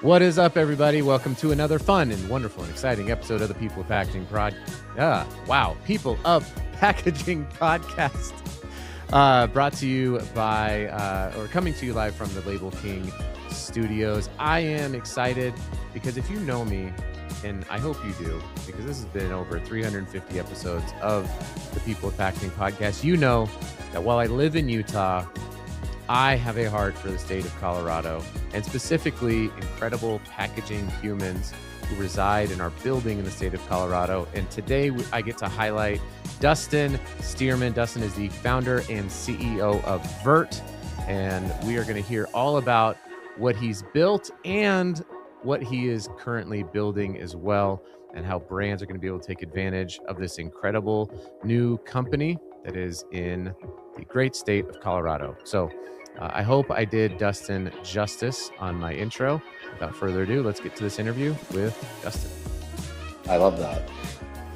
What is up, everybody? Welcome to another fun and wonderful and exciting episode of the People of Packaging People of Packaging podcast. Brought to you by, or coming to you live from the Label King Studios. I am excited because if you know me, and I hope you do, because this has been over 350 episodes of the People of Packaging podcast, you know that while I live in Utah, I have a heart for the state of Colorado, and specifically incredible packaging humans who reside in our building in the state of Colorado. And today I get to highlight Dustin Steerman. Dustin is the founder and CEO of Vert, and we are going to hear all about what he's built and what he is currently building as well, and how brands are going to be able to take advantage of this incredible new company that is in the great state of Colorado. So I hope I did Dustin justice on my intro. Without further ado, let's get to this interview with Dustin. I love that.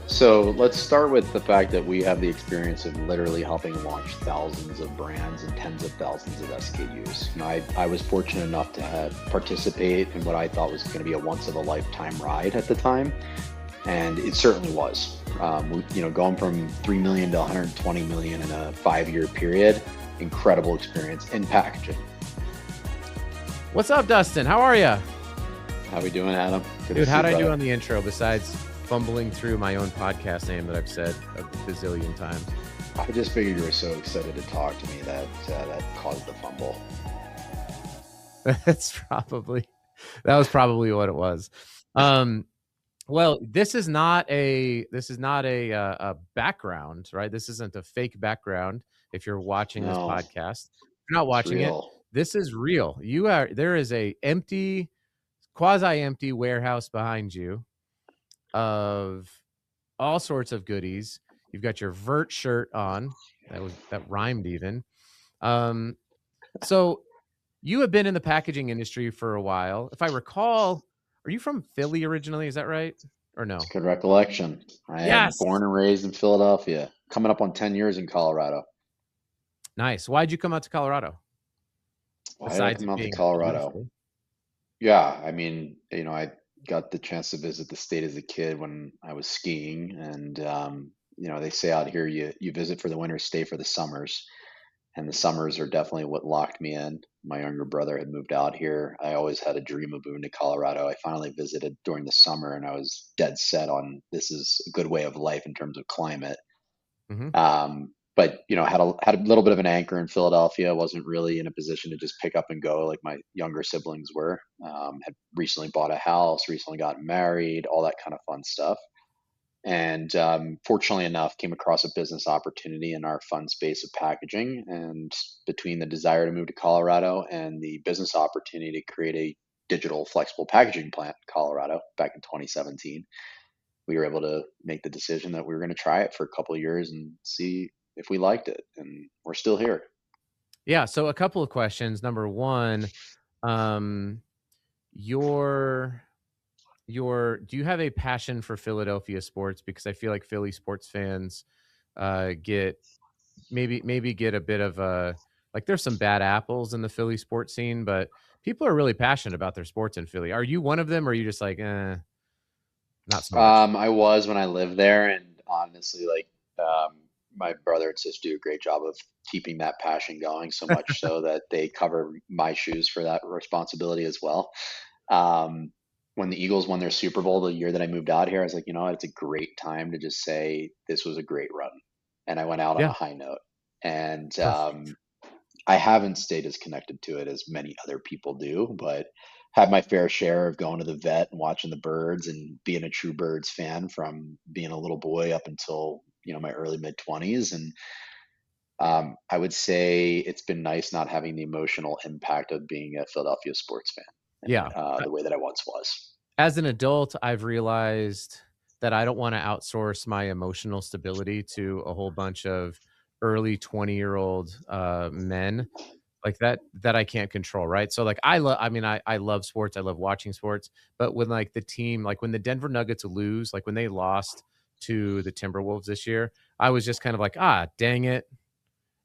So let's start with the fact that we have the experience of literally helping launch thousands of brands and tens of thousands of SKUs. You know, I was fortunate enough to participate in what I thought was going to be a once-of-a-lifetime ride at the time, and it certainly was. Going from 3 million to 120 million in a 5-year period. Incredible experience in packaging. What's up, Dustin? How are you? How we doing, Adam? Dude, how'd I do on the intro besides fumbling through my own podcast name that I've said a bazillion times? I just figured you were so excited to talk to me that caused the fumble. That was probably what it was. Well, this is not a background, right? This isn't a fake background. If you're watching this podcast, if you're not watching it, this is real. There is a quasi-empty warehouse behind you of all sorts of goodies. You've got your Vert shirt on. That rhymed even. So you have been in the packaging industry for a while. If I recall, are you from Philly originally? Is that right? Or no? Good recollection. I am born and raised in Philadelphia, coming up on 10 years in Colorado. Nice. Why'd you come out to Colorado? Why did I come out to Colorado? Beautiful? Yeah, I mean, I got the chance to visit the state as a kid when I was skiing, and they say out here you visit for the winter, stay for the summers, and the summers are definitely what locked me in. My younger brother had moved out here. I always had a dream of moving to Colorado. I finally visited during the summer, and I was dead set on this is a good way of life in terms of climate. Mm-hmm. But had a little bit of an anchor in Philadelphia. Wasn't really in a position to just pick up and go like my younger siblings were. Had recently bought a house, recently gotten married, all that kind of fun stuff. And fortunately enough, came across a business opportunity in our fun space of packaging. And between the desire to move to Colorado and the business opportunity to create a digital flexible packaging plant in Colorado back in 2017, we were able to make the decision that we were going to try it for a couple of years and see if we liked it. And we're still here. Yeah. So a couple of questions. Number one, do you have a passion for Philadelphia sports? Because I feel like Philly sports fans get a bit of there's some bad apples in the Philly sports scene, but people are really passionate about their sports in Philly. Are you one of them, or are you just like, not so much? I was when I lived there, and honestly, my brother and sister do a great job of keeping that passion going, so much so that they cover my shoes for that responsibility as well. When the Eagles won their Super Bowl the year that I moved out here, I was like, it's a great time to just say this was a great run. And I went out on a high note. And I haven't stayed as connected to it as many other people do, but had my fair share of going to the vet and watching the birds and being a true Birds fan from being a little boy up until, my early mid-20s. And I would say it's been nice not having the emotional impact of being a Philadelphia sports fan. The way that I once was. As an adult, I've realized that I don't want to outsource my emotional stability to a whole bunch of early 20-year-old men like that I can't control, right? So I love sports. I love watching sports. But when the team, when the Denver Nuggets lose, when they lost to the Timberwolves this year, I was just kind of dang it.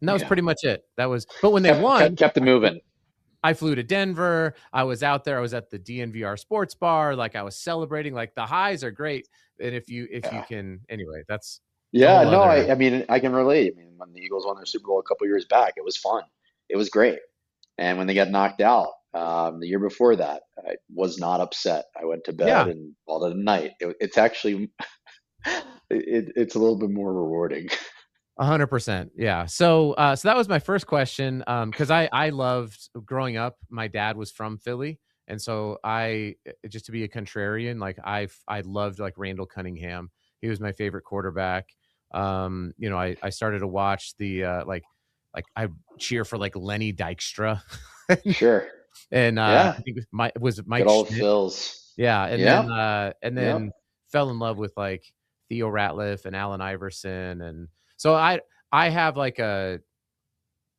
And that was pretty much it. But when they won, kept it moving. I flew to Denver. I was out there. I was at the DNVR sports bar. Like I was celebrating. Like the highs are great. And if you can, anyway, that's a Yeah, whole no, other. I mean, I can relate. I mean, when the Eagles won their Super Bowl a couple years back, it was fun. It was great. And when they got knocked out the year before that, I was not upset. I went to bed Yeah. and called it a night. It's actually, it's a little bit more rewarding. 100%. Yeah. So that was my first question. Cause I loved growing up. My dad was from Philly. And so just to be a contrarian, like I loved like Randall Cunningham. He was my favorite quarterback. I started to watch the, like I cheer for like Lenny Dykstra. Sure. And I Yeah. think it was Mike Good old Schmidt. Phils. Yeah. Yep. And Yep. then fell in love with like Theo Ratliff and Allen Iverson. And so I have like I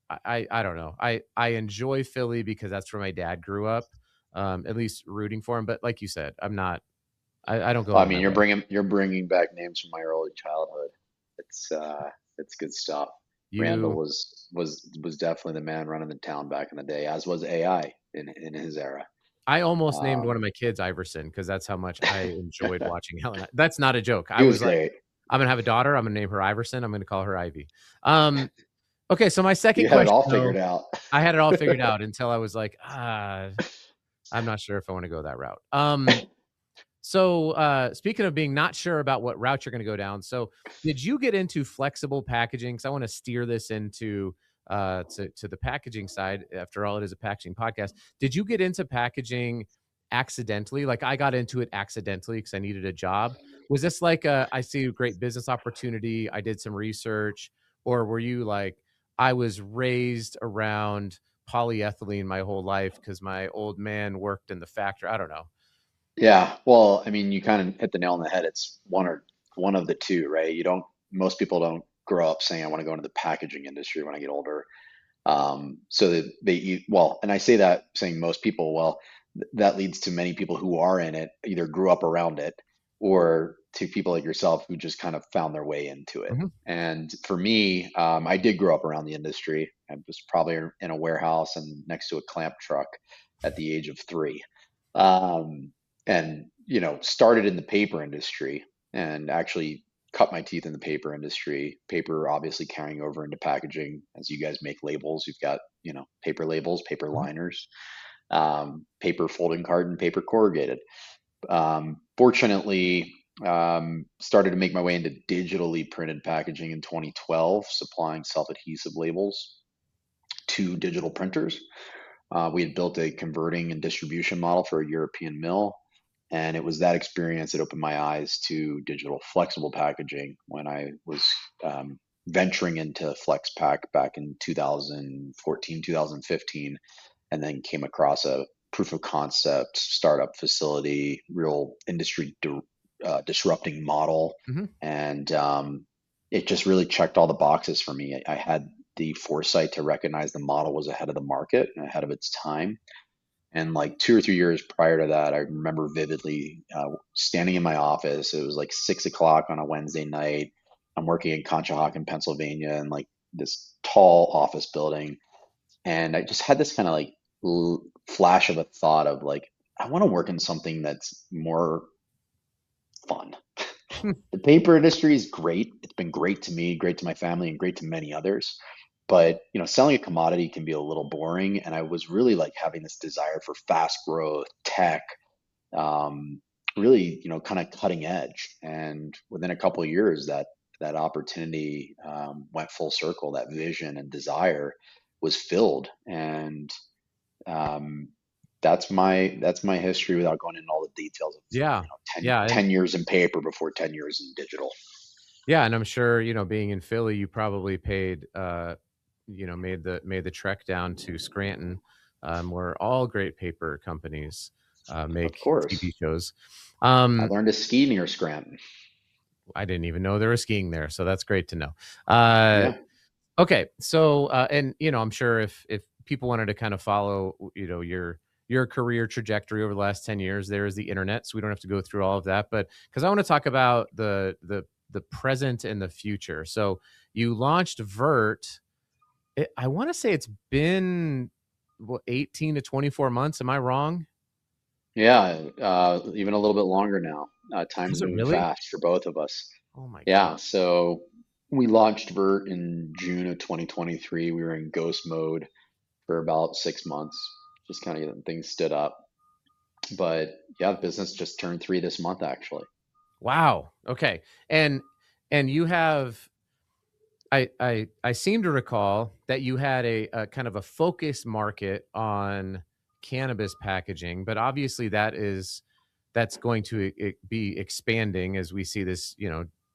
don't know. I enjoy Philly because that's where my dad grew up, at least rooting for him. But like you said, I don't go Well, I down mean, that road. you're bringing back names from my early childhood. It's good stuff. Randall You, was definitely the man running the town back in the day, as was AI in his era. I almost named one of Um, my kids Iverson because that's how much I enjoyed watching Helen. That's not a joke. I he was was like, great. I'm gonna have a daughter. I'm gonna name her Iverson. I'm gonna call her Ivy. Okay, so my second You had it question, all though, figured out. I had it all figured out until I was like, I'm not sure if I want to go that route. So speaking of being not sure about what route you're going to go down, so did you get into flexible packaging? Because I want to steer this into to the packaging side. After all, it is a packaging podcast. Did you get into packaging accidentally? Like I got into it accidentally because I needed a job. Was this like I see a great business opportunity? I did some research, or were you like I was raised around polyethylene my whole life because my old man worked in the factory? I don't know. Yeah, well, I mean, you kind of hit the nail on the head. It's one of the two, right? Most people don't grow up saying, I want to go into the packaging industry when I get older. So that well, and I say that saying most people, well, that leads to many people who are in it, either grew up around it or to people like yourself who just kind of found their way into it. Mhm. And for me, I did grow up around the industry. I was probably in a warehouse and next to a clamp truck at the age of 3. Um, and, started in the paper industry and actually cut my teeth in the paper industry. Paper obviously carrying over into packaging. As you guys make labels, you've got, paper labels, paper Mhm. liners, paper folding carton, paper corrugated. Fortunately, started to make my way into digitally printed packaging in 2012, supplying self-adhesive labels to digital printers. We had built a converting and distribution model for a European mill. And it was that experience that opened my eyes to digital flexible packaging when I was venturing into FlexPack back in 2014, 2015, and then came across a proof of concept startup facility, real industry disrupting model. Mhm. And it just really checked all the boxes for me. I had the foresight to recognize the model was ahead of the market and ahead of its time. And like 2 or 3 years prior to that, I remember vividly standing in my office. It was like 6 o'clock on a Wednesday night. I'm working in Conshohocken, Pennsylvania, in like this tall office building. And I just had this kind of like flash of a thought of like, I want to work in something that's more fun. The paper industry is great. It's been great to me, great to my family, and great to many others. But selling a commodity can be a little boring. And I was really like having this desire for fast growth, tech, um, really, kind of cutting edge. And within a couple of years, that opportunity went full circle. That vision and desire was filled, and um, that's my history without going into all the details of Yeah. 10, Yeah, and 10 years in paper before 10 years in digital. yeah, and I'm sure, being in Philly, you probably paid, made the trek down to Scranton, where all great paper companies, Of make TV course. shows. I Um, learned to ski near Scranton. I didn't even know there was skiing there, so that's great to know. Uh, Yeah, okay, so, and, I'm sure if people wanted to kind of follow, your career trajectory over the last 10 years, there is the internet, so we don't have to go through all of that, but because I want to talk about the present and the future. So you launched Vert. I want to say it's been 18 to 24 months. Am I wrong? Yeah, even a little bit longer now. Is Time's it moving really? fast for both of us. Oh my God. Yeah, so we launched Vert in June of 2023. We were in ghost mode for about 6 months, just kind of getting things stood up. But yeah, the business just turned 3 this month, actually. Wow. Okay. And you have, I seem to recall that you had a kind of a focus market on cannabis packaging, but obviously that's going to be expanding as we see this,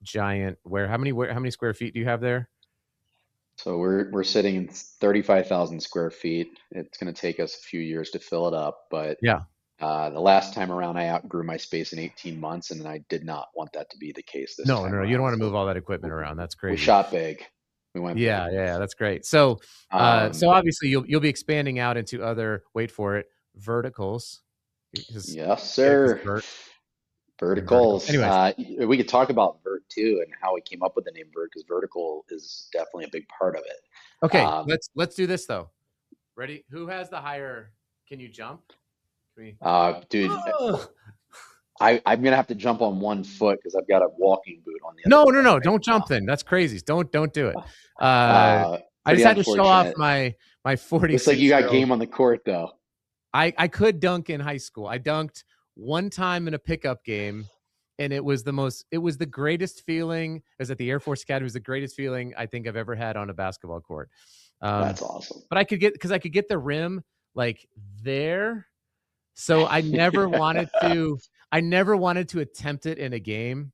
giant where how many square feet do you have there? So we're sitting in 35,000 square feet. It's going to take us a few years to fill it up, but Yeah. the last time around, I outgrew my space in 18 months, and I did not want that to be the case this No, time no, you don't around. want to move So all that equipment around. That's we crazy. shot big. We went big. Yeah, that's great. So, so Um, obviously you'll be expanding out into other, wait for it, verticals, because yes, cannabis sir. vert and vertical. Verticals. Anyways, We could talk about Vert too and how we came up with the name Vert because vertical is definitely a big part of it. okay, let's do this though. Ready? Who has the higher? Can you jump? Can we? Dude, Ugh. I'm gonna have to jump on one foot because I've got a walking boot on the other No, no, foot no! right Don't jump. Then that's crazy. Don't do it. now. Uh, I Pretty just had to show off unfortunate. my Looks like you 46 year got old. game on the court though. I could dunk in high school. I dunked one time in a pickup game, and it was the greatest feeling. I was at the Air Force Academy. It was the greatest feeling I think I've ever had on a basketball court. That's awesome. But I could get the rim like there. So I never wanted to attempt it in a game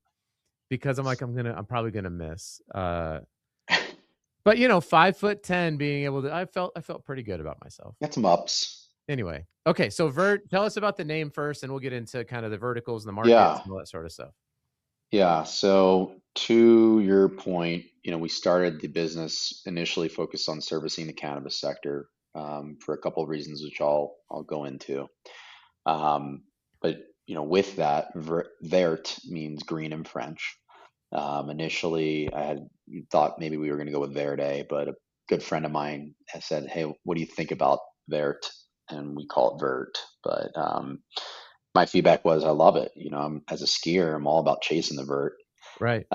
because I'm like, I'm probably gonna miss. But 5'10", being able to, I felt pretty good about myself. Got some ups. Anyway, okay, so Vert, tell us about the name first, and we'll get into kind of the verticals and the markets Yeah. and all that sort of stuff. Yeah. So to your point, we started the business initially focused on servicing the cannabis sector for a couple of reasons, which I'll go into. But with that, vert means green in French. Initially, I had thought maybe we were going to go with Verde, but a good friend of mine has said, "Hey, what do you think about Vert?" And we call it Vert. But my feedback was, I love it. As a skier, I'm all about chasing the vert. Right.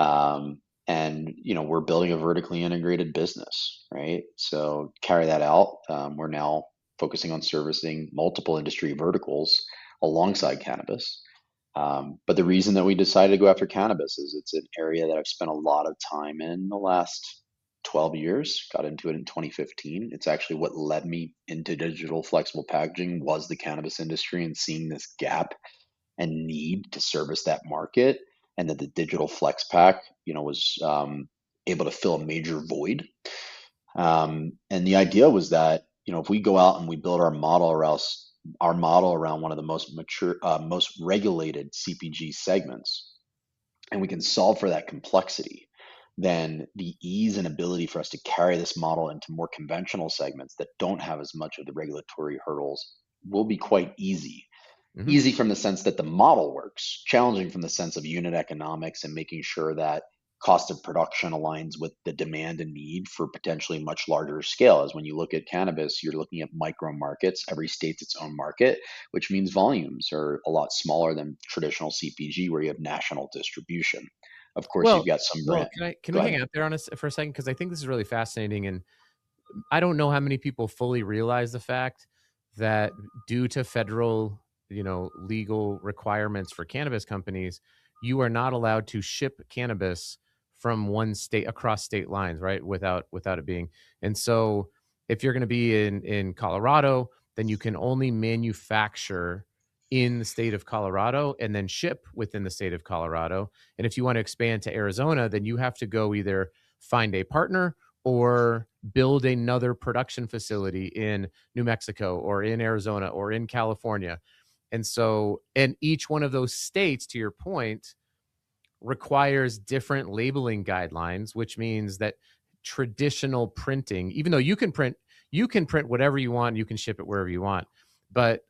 And we're building a vertically integrated business, right? So carry that out. We're now focusing on servicing multiple industry verticals alongside cannabis. But the reason that we decided to go after cannabis is it's an area that I've spent a lot of time in the last 12 years. Got into it in 2015. It's actually what led me into digital flexible packaging was the cannabis industry and seeing this gap and need to service that market, and that the digital flex pack, was able to fill a major void. And the idea was that if we go out and we build our model around one of the most mature, most regulated CPG segments, and we can solve for that complexity, then the ease and ability for us to carry this model into more conventional segments that don't have as much of the regulatory hurdles will be quite easy. Mm-hmm. Easy from the sense that the model works, challenging from the sense of unit economics and making sure that cost of production aligns with the demand and need for potentially much larger scale. As when you look at cannabis, you're looking at micro markets. Every state's its own market, which means volumes are a lot smaller than traditional CPG, where you have national distribution. Of course, you've got some brand. Can Go we ahead. hang out there on us for a second? Because I think this is really fascinating, and I don't know how many people fully realize the fact that due to federal, legal requirements for cannabis companies, you are not allowed to ship cannabis from one state across state lines, right? Without it being. And so if you're going to be in Colorado, then you can only manufacture in the state of Colorado and then ship within the state of Colorado. And if you want to expand to Arizona, then you have to go either find a partner or build another production facility in New Mexico or in Arizona or in California. And so, and each one of those states, to your point, requires different labeling guidelines, which means that traditional printing, even though you can print whatever you want, you can ship it wherever you want, but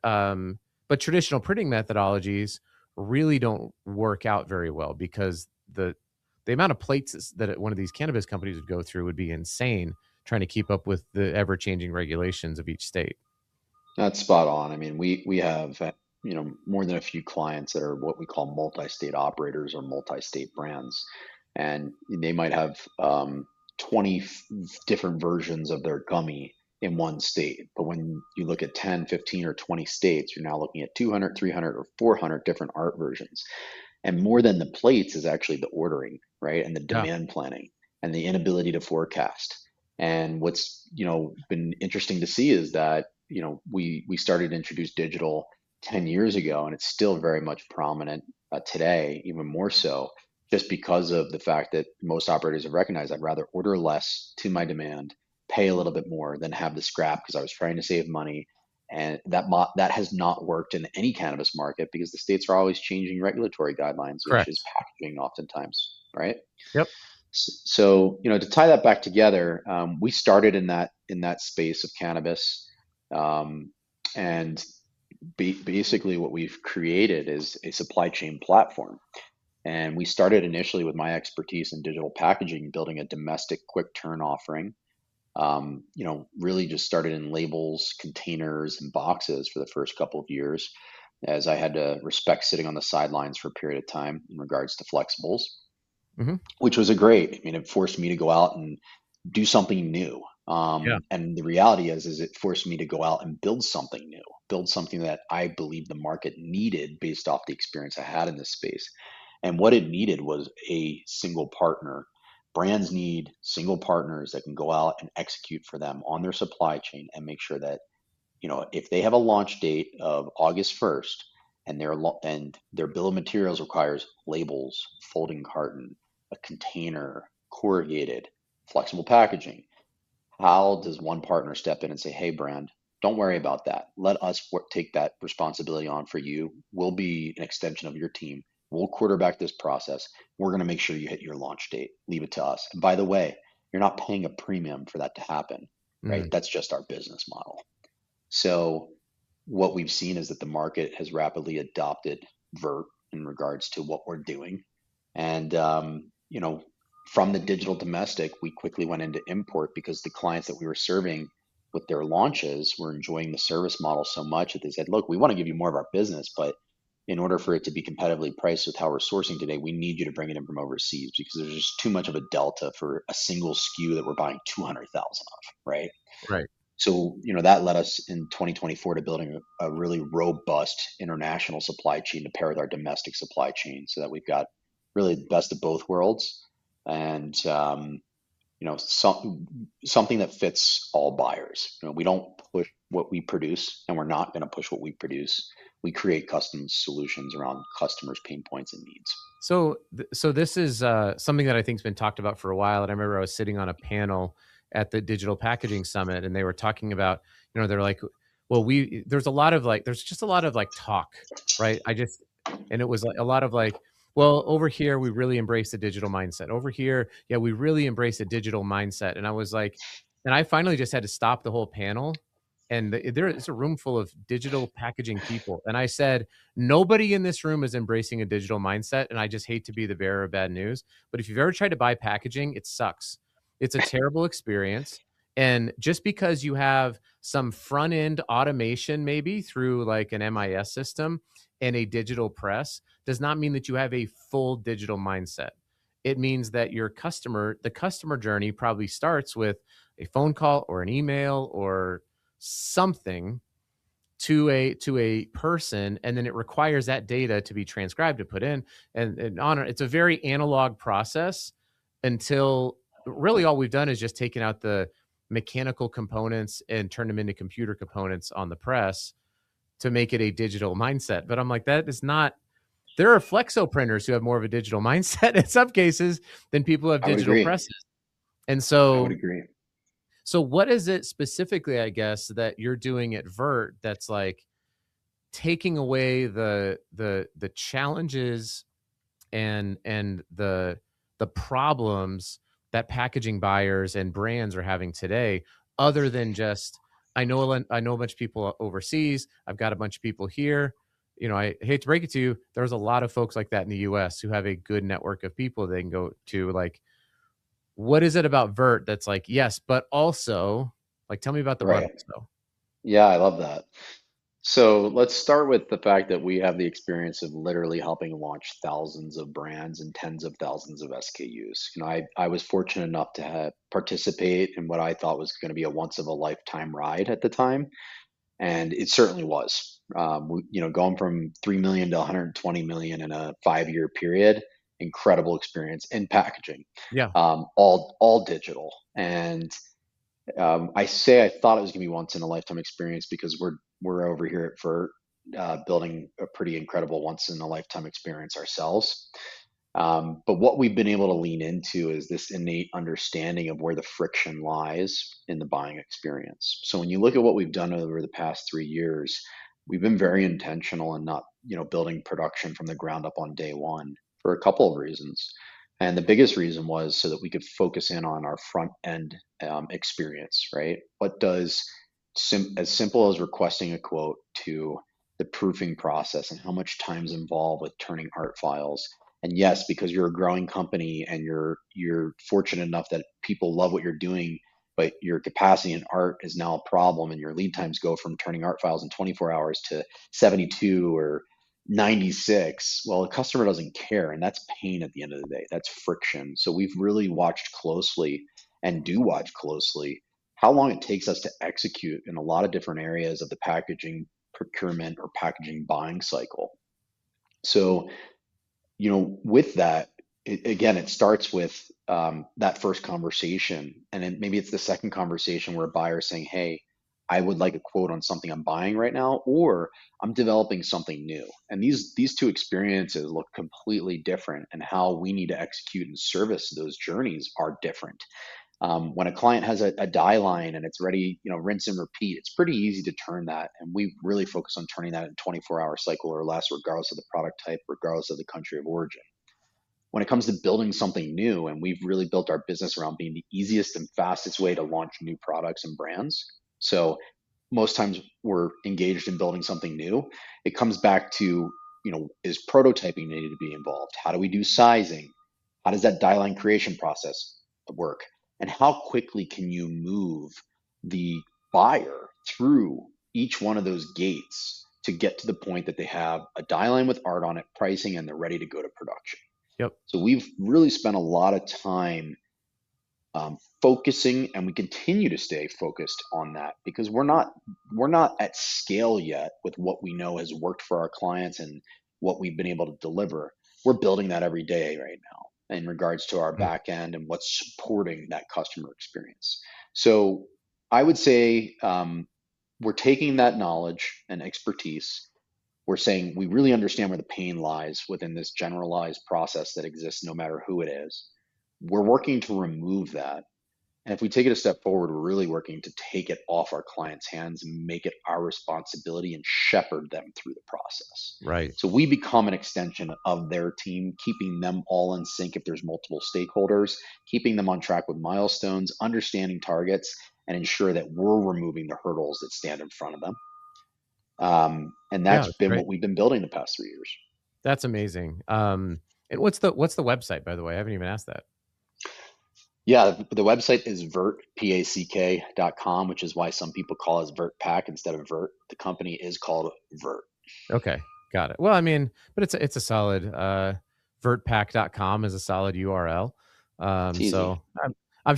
traditional printing methodologies really don't work out very well because the amount of plates that one of these cannabis companies would go through would be insane, trying to keep up with the ever changing regulations of each state. That's spot on. I mean, we have, more than a few clients that are what we call multi-state operators or multi-state brands, and they might have 20 different versions of their gummy in one state. But when you look at 10, 15, or 20 states, you're now looking at 200, 300, or 400 different art versions. And more than the plates is actually the ordering, right? And the Yeah. demand planning and the inability to forecast. And what's, been interesting to see is that, we started to introduce digital 10 years ago, and it's still very much prominent today, even more so, just because of the fact that most operators have recognized I'd rather order less to my demand, pay a little bit more than have the scrap because I was trying to save money. And that has not worked in any cannabis market because the states are always changing regulatory guidelines, which is Correct. packaging oftentimes, right? Yep. So, to tie that back together, we started in that space of cannabis, um, and basically what we've created is a supply chain platform. And we started initially with my expertise in digital packaging, building a domestic quick turn offering. Really just started in labels, containers, and boxes for the first couple of years, as I had to respect sitting on the sidelines for a period of time in regards to flexibles, Hmm. which was a great. I mean, it forced me to go out and do something new. Yeah. And the reality is it forced me to go out and build something new, build something that I believe the market needed based off the experience I had in this space. And what it needed was a single partner. Brands need single partners that can go out and execute for them on their supply chain and make sure that, if they have a launch date of August 1st and their bill of materials requires labels, folding carton, a container, corrugated, flexible packaging, how does one partner step in and say, hey, brand, don't worry about that. Let us take that responsibility on for you. We'll be an extension of your team. We'll quarterback this process. We're going to make sure you hit your launch date. Leave it to us. And by the way, you're not paying a premium for that to happen, right? Mm. That's just our business model. So what we've seen is that the market has rapidly adopted Vert in regards to what we're doing. And, from the digital domestic, we quickly went into import because the clients that we were serving with their launches were enjoying the service model so much that they said, look, we want to give you more of our business, but in order for it to be competitively priced with how we're sourcing today, we need you to bring it in from overseas because there's just too much of a delta for a single SKU that we're buying 200,000 of, right? Right. So, that led us in 2024 to building a really robust international supply chain to pair with our domestic supply chain so that we've got really the best of both worlds and, something that fits all buyers. We don't push what we produce and we're not going to push what we produce. We create custom solutions around customers' pain points and needs. So this is something that I think's been talked about for a while. And I remember I was sitting on a panel at the Digital Packaging Summit, and they were talking about, they're like, well, there's just a lot of like talk, right? And it was like a lot of like, well, over here we really embrace the digital mindset. Over here, yeah, we really embrace a digital mindset. And I was like, and I finally just had to stop the whole panel. And there is a room full of digital packaging people, and I said, nobody in this room is embracing a digital mindset, and I just hate to be the bearer of bad news, but if you've ever tried to buy packaging, it sucks. It's a terrible experience, and just because you have some front end automation maybe through like an MIS system and a digital press does not mean that you have a full digital mindset. It means that the customer journey probably starts with a phone call or an email or something to a person, and then it requires that data to be transcribed to put in and on. It's a very analog process until really all we've done is just taken out the mechanical components and turned them into computer components on the press to make it a digital mindset. But I'm like, that is not. There are flexo printers who have more of a digital mindset in some cases than people who have I would digital agree. presses. And I would so agree. what is it specifically, I guess, that you're doing at Vert that's like taking away the challenges and the problems that packaging buyers and brands are having today, other than just I know a bunch of people overseas. I've got a bunch of people here. I hate to break it to you, there's a lot of folks like that in the US who have a good network of people they can go to. Like, what is it about Vert that's like, yes, but also, like, tell me about the but Right. also. Yeah, I love that. So let's start with the fact that we have the experience of literally helping launch thousands of brands and tens of thousands of SKUs. I was fortunate enough to participate in what I thought was going to be a once of a lifetime ride at the time, and it certainly was. Going from 3 million to 120 million in a 5-year period, incredible experience in packaging, Yeah. all digital. And I say I thought it was gonna be once in a lifetime experience because we're over here at Vert, building a pretty incredible once in a lifetime experience ourselves. But what we've been able to lean into is this innate understanding of where the friction lies in the buying experience. So when you look at what we've done over the past 3 years, we've been very intentional in not, building production from the ground up on day one for a couple of reasons. And the biggest reason was so that we could focus in on our front end experience, right? What does as simple as requesting a quote to the proofing process and how much time's involved with turning art files. And yes, because you're a growing company and you're fortunate enough that people love what you're doing, but your capacity in art is now a problem, and your lead times go from turning art files in 24 hours to 72 or 96. Well, the customer doesn't care, and that's pain at the end of the day. That's friction. So we've really watched closely and do watch closely how long it takes us to execute in a lot of different areas of the packaging procurement or packaging buying cycle. So, with that, again, it starts with that first conversation, and then maybe it's the second conversation where a buyer is saying, "Hey, I would like a quote on something I'm buying right now, or I'm developing something new." And these two experiences look completely different, and how we need to execute and service those journeys are different. When a client has a die line and it's ready, rinse and repeat, it's pretty easy to turn that. And we really focus on turning that in 24-hour cycle or less, regardless of the product type, regardless of the country of origin. When it comes to building something new, and we've really built our business around being the easiest and fastest way to launch new products and brands. So most times we're engaged in building something new. It comes back to, is prototyping needed to be involved? How do we do sizing? How does that die line creation process work? And how quickly can you move the buyer through each one of those gates to get to the point that they have a die line with art on it, pricing, and they're ready to go to production? Yep. So we've really spent a lot of time focusing, and we continue to stay focused on that because we're not at scale yet with what we know has worked for our clients and what we've been able to deliver. We're building that every day right now in regards to our Mm. back end and what's supporting that customer experience. So I would say we're taking that knowledge and expertise. We're saying we really understand where the pain lies within this generalized process that exists no matter who it is. We're working to remove that, and if we take it a step forward, we're really working to take it off our clients' hands and make it our responsibility and shepherd them through the process. Right. So we become an extension of their team, keeping them all in sync if there's multiple stakeholders, keeping them on track with milestones, understanding targets, and ensure that we're removing the hurdles that stand in front of them. And Yeah, that's that's been great. what we've been building the past 3 years. That's amazing. And what's the website, by the way? I haven't even asked that. Yeah, the website is vertpack.com, which is why some people call us Vert Pack instead of Vert. The company is called Vert. Okay, got it. Well, I mean, but it's a solid vertpack.com is a solid URL. It's So easy. I'm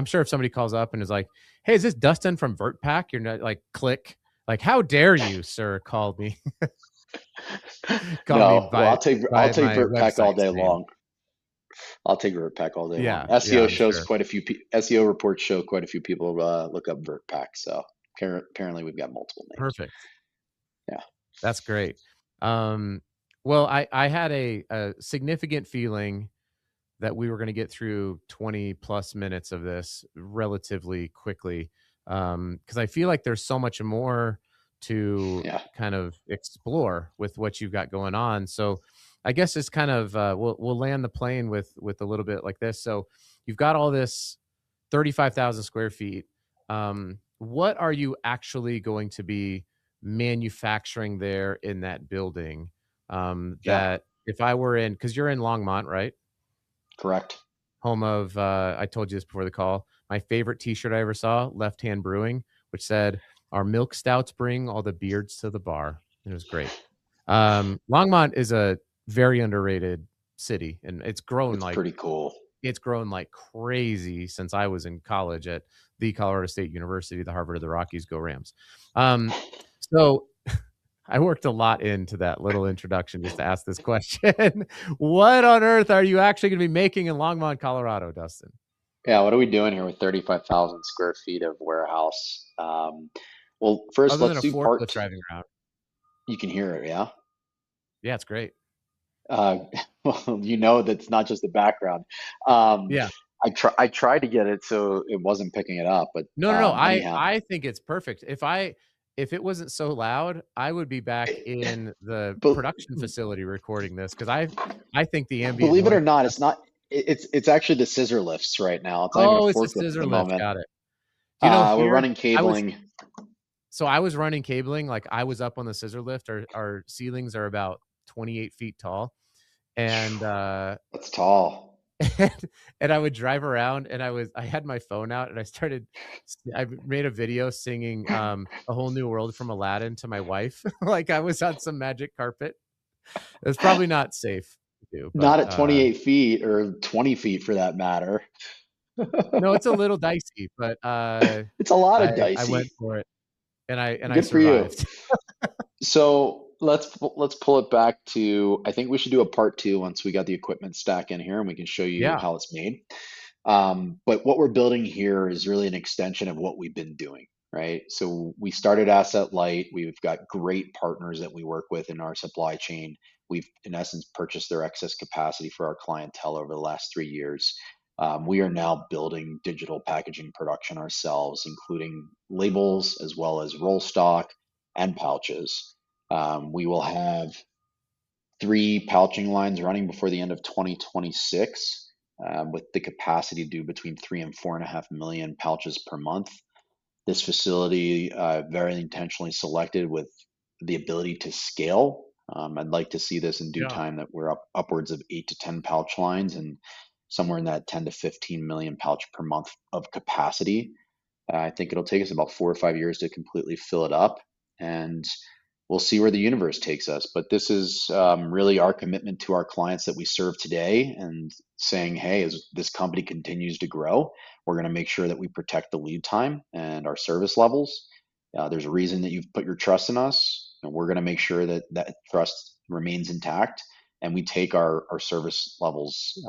sure if somebody calls up and is like, "Hey, is this Dustin from VertPack?" You're not like, click. Like, how dare you, sir, call me call me No, well, by I'll by take my Vert Pack all website's day name. long. I'll take Vert Pack all day long. Yeah, yeah, SEO I'm shows sure. quite a few SEO reports show quite a few people look up Vert Pack. So apparently we've got multiple names. Perfect. Yeah. That's great. Um, well, I had a significant feeling that we were going to get through 20 plus minutes of this relatively quickly, because I feel like there's so much more to Yeah. kind of explore with what you've got going on. So I guess it's kind of we'll land the plane with a little bit like this. So you've got all this 35,000 square feet. What are you actually going to be manufacturing there in that building? Yeah. That if I were in, because you're in Longmont, right? Correct. Home of, I told you this before the call, my favorite T-shirt I ever saw, Left Hand Brewing, which said, Our milk stouts bring all the beards to the bar. It was great. Longmont is a very underrated city, and it's grown pretty cool. It's grown like crazy since I was in college at the Colorado State University, the Harvard of the Rockies. Go Rams. So I worked a lot into that little introduction just to ask this question. What on earth are you actually going to be making in Longmont, Colorado, Dustin? Yeah, what are we doing here with 35,000 square feet of warehouse? Well, first, Other than let's a do forklift driving around. You can hear it, yeah? Yeah, it's great. Well, that's not just the background. Yeah. I tried to get it so it wasn't picking it up, but No. anyhow. I think it's perfect. If it wasn't so loud, I would be back in the But production facility recording this because I think the ambient believe it noise. or not, it's not. It's actually the scissor lifts right now. It's not even a Oh, it's a forklift at scissor the lift. moment. Got it. Do you know We're here running cabling. I was running cabling, like I was up on the scissor lift. Our ceilings are about 28 feet tall. And that's tall. and I would drive around and I had my phone out and I made a video singing A Whole New World from Aladdin to my wife. Like I was on some magic carpet. It's probably not safe to do, but not at 28 feet or 20 feet for that matter. No, it's a little dicey, but it's a lot of I dicey. went for it and I Good survived. For you. So let's pull it back to, I think we should do a part 2 once we got the equipment stack in here and we can show you how it's made. But what we're building here is really an extension of what we've been doing, right? So we started asset light. We've got great partners that we work with in our supply chain. We've, in essence, purchased their excess capacity for our clientele over the last 3 years. We are now building digital packaging production ourselves, including labels as well as roll stock and pouches. We will have 3 pouching lines running before the end of 2026, with the capacity to do between 3 and 4.5 million pouches per month. This facility, very intentionally selected with the ability to scale. I'd like to see this in due time that we're upwards of 8 to 10 pouch lines and somewhere in that 10 to 15 million pouch per month of capacity. I think it'll take us about 4 or 5 years to completely fill it up, and we'll see where the universe takes us. But this is really our commitment to our clients that we serve today, and saying, hey, as this company continues to grow, we're going to make sure that we protect the lead time and our service levels. There's a reason that you've put your trust in us, and we're going to make sure that that trust remains intact, and we take our service levels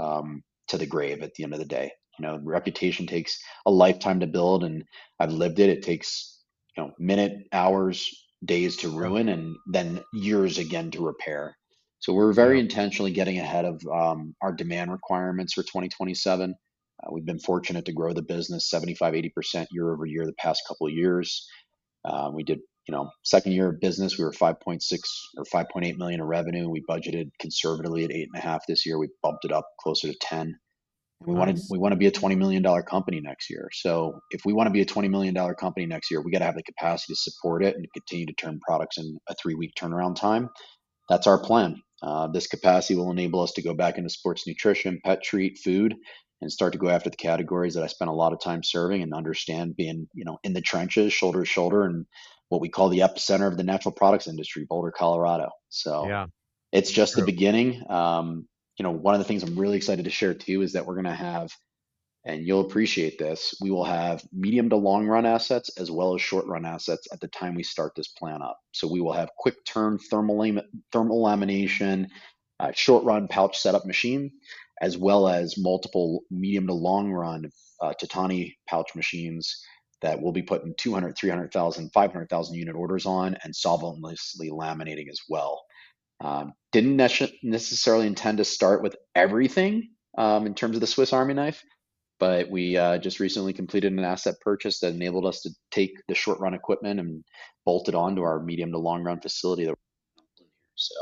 to the grave at the end of the day. Reputation takes a lifetime to build, and I've lived it. It takes minute, hours, days to ruin, and then years again to repair. So we're very intentionally getting ahead of our demand requirements for 2027. We've been fortunate to grow the business 75-80% year over year the past couple of years. We did, second year of business, we were 5.6 or 5.8 million in revenue. We budgeted conservatively at 8.5 this year. We bumped it up closer to 10. We want to be a $20 million company next year. So if we want to be a $20 million company next year, we got to have the capacity to support it and continue to turn products in a 3-week turnaround time. That's our plan. This capacity will enable us to go back into sports nutrition, pet treat, food, and start to go after the categories that I spent a lot of time serving and understand, being, in the trenches, shoulder to shoulder, and what we call the epicenter of the natural products industry, Boulder, Colorado. So it's just the beginning. One of the things I'm really excited to share too is that we're going to have, and you'll appreciate this, we will have medium to long run assets as well as short run assets at the time we start this plan up. So we will have quick turn thermal lamination, short run pouch setup machine, as well as multiple medium to long run Tatani pouch machines that we'll be putting 200, 300,000, 500,000 unit orders on, and solventlessly laminating as well. Didn't necessarily intend to start with everything in terms of the Swiss Army knife, but we just recently completed an asset purchase that enabled us to take the short run equipment and bolt it onto our medium to long run facility. So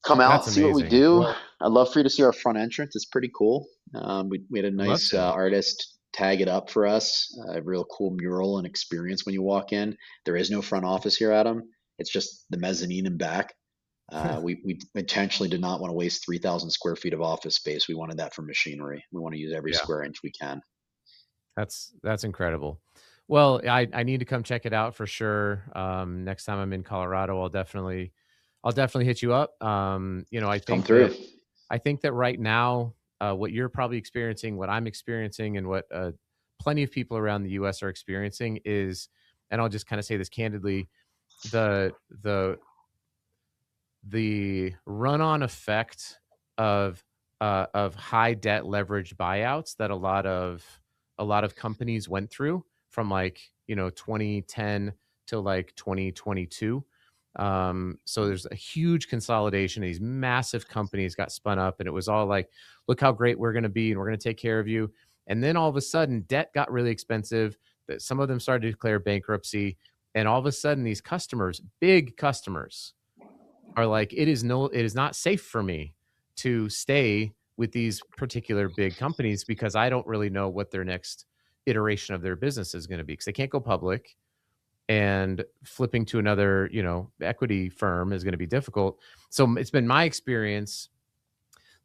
come out, see what we do. Well, I'd love for you to see our front entrance. It's pretty cool. We had a nice artist tag it up for us. A real cool mural and experience when you walk in. There is no front office here, Adam. It's just the mezzanine and back. We intentionally did not want to waste 3,000 square feet of office space. We wanted that for machinery. We want to use every square inch we can. That's incredible. Well, I need to come check it out for sure. Next time I'm in Colorado, I'll definitely hit you up. Come through. I think that right now, what you're probably experiencing, what I'm experiencing, and what plenty of people around the U.S. are experiencing is, and I'll just kind of say this candidly, the the the run-on effect of high debt leverage buyouts that a lot of companies went through from 2010 to 2022. So there's a huge consolidation. These massive companies got spun up, and it was all like, look how great we're going to be, and we're going to take care of you. And then all of a sudden, debt got really expensive. That some of them started to declare bankruptcy, and all of a sudden, these customers, big customers, are like, it is not safe for me to stay with these particular big companies because I don't really know what their next iteration of their business is going to be, because they can't go public, and flipping to another, equity firm is going to be difficult. So it's been my experience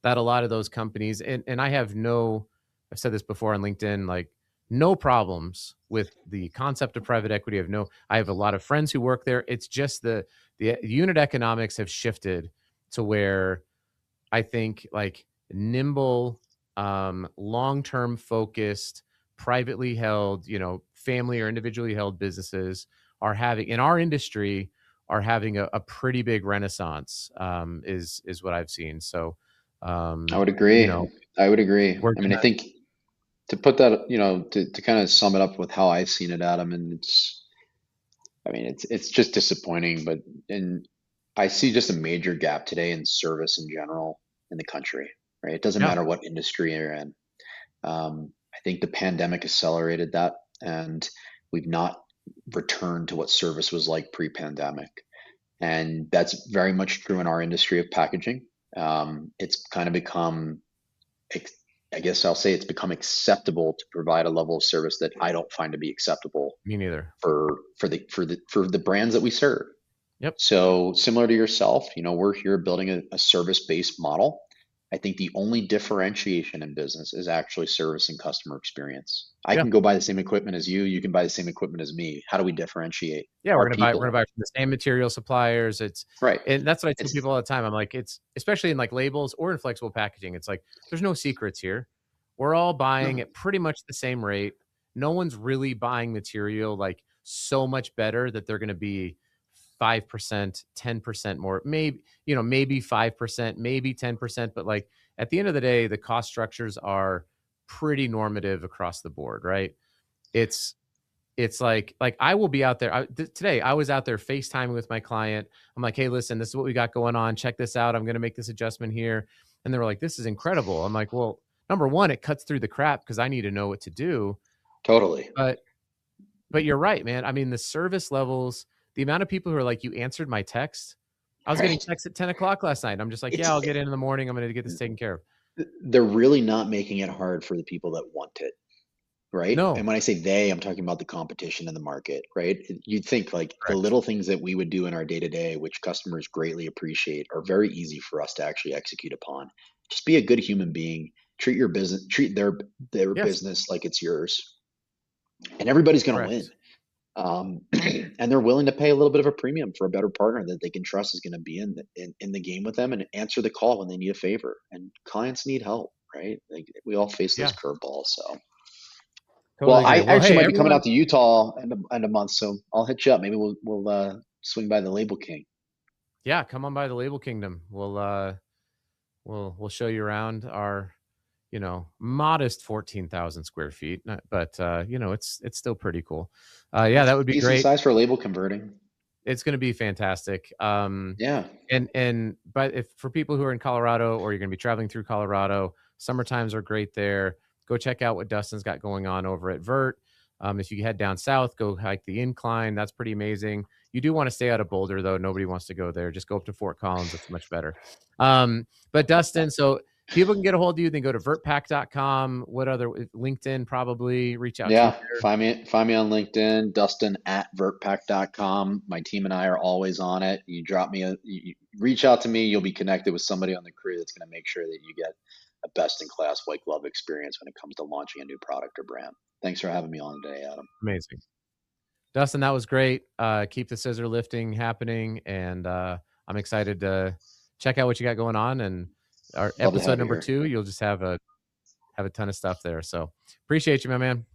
that a lot of those companies, and I've said this before on LinkedIn, like, no problems with the concept of private equity. I have a lot of friends who work there. It's just the unit economics have shifted to where I think like nimble, long-term focused, privately held, family or individually held businesses are having, in our industry, are having a pretty big renaissance, is what I've seen. So, I would you agree. know, I would agree. we're I mean, I gonna, think to put that, to kind of sum it up with how I've seen it, Adam, and it's just disappointing, and I see just a major gap today in service in general in the country, right? It doesn't yeah, matter what industry you're in. I think the pandemic accelerated that, and we've not returned to what service was like pre-pandemic. And that's very much true in our industry of packaging. It's kind of become, I guess I'll say it's become acceptable to provide a level of service that I don't find to be acceptable me neither. for the brands that we serve. Yep. So similar to yourself, we're here building a service-based model. I think the only differentiation in business is actually service and customer experience. I Yeah. can go buy the same equipment as you. You can buy the same equipment as me. How do we differentiate? Yeah, Our we're gonna people. buy from the same material suppliers. Right. And that's what I tell It's people all the time. I'm like, it's especially in like labels or in flexible packaging. It's like there's no secrets here. We're all buying no, at pretty much the same rate. No one's really buying material like so much better that they're going to be 5%, 10% more. Maybe 5%, maybe 10%, but like at the end of the day, the cost structures are pretty normative across the board, right? It's like I will be out there. Today, I was out there FaceTiming with my client. I'm like, hey, listen, this is what we got going on. Check this out. I'm going to make this adjustment here. And they were like, this is incredible. I'm like, well, number one, it cuts through the crap because I need to know what to do. totally. But you're right, man. I mean, the service levels, the amount of people who are like, you answered my text. I was getting Right. texts at 10 o'clock last night. I'm just like, It's yeah, I'll get in the morning. I'm going to get this taken care of. they're really not making it hard for the people that want it, right? And No, when I say they, I'm talking about the competition in the market, right? You'd think like the correct. little things that we would do in our day to day, which customers greatly appreciate, are very easy for us to actually execute upon. Just be a good human being, treat their Yes, business like it's yours, and everybody's going to win. correct. And they're willing to pay a little bit of a premium for a better partner that they can trust is going to be in the game with them and answer the call when they need a favor. And clients need help, right? Like we all face those Yeah, curveballs. So, well, totally I agree. Well, actually hey, might be coming everyone. out to Utah in a month, so I'll hit you up. Maybe we'll swing by the Label King. Yeah, come on by the Label Kingdom. We'll show you around our, modest 14,000 square feet, but it's still pretty cool. Yeah, That's that would be decent great. size for label converting. It's going to be fantastic. Yeah, But if for people who are in Colorado or you're going to be traveling through Colorado, summer times are great there. Go check out what Dustin's got going on over at Vert. If you head down south, go hike the incline. That's pretty amazing. You do want to stay out of Boulder, though. Nobody wants to go there. Just go up to Fort Collins. It's much better. But Dustin, so people can get a hold of you. They go to vertpack.com. What other, LinkedIn, probably reach out to you yeah. there. Find me on LinkedIn, Dustin at vertpack.com. My team and I are always on it. You reach out to me. You'll be connected with somebody on the crew that's going to make sure that you get a best in class white glove experience when it comes to launching a new product or brand. Thanks for having me on today, Adam. Amazing. Dustin, that was great. Keep the scissor lifting happening, and I'm excited to check out what you got going on. And our Love episode number here. 2, you'll just have a ton of stuff there. So appreciate you, my man.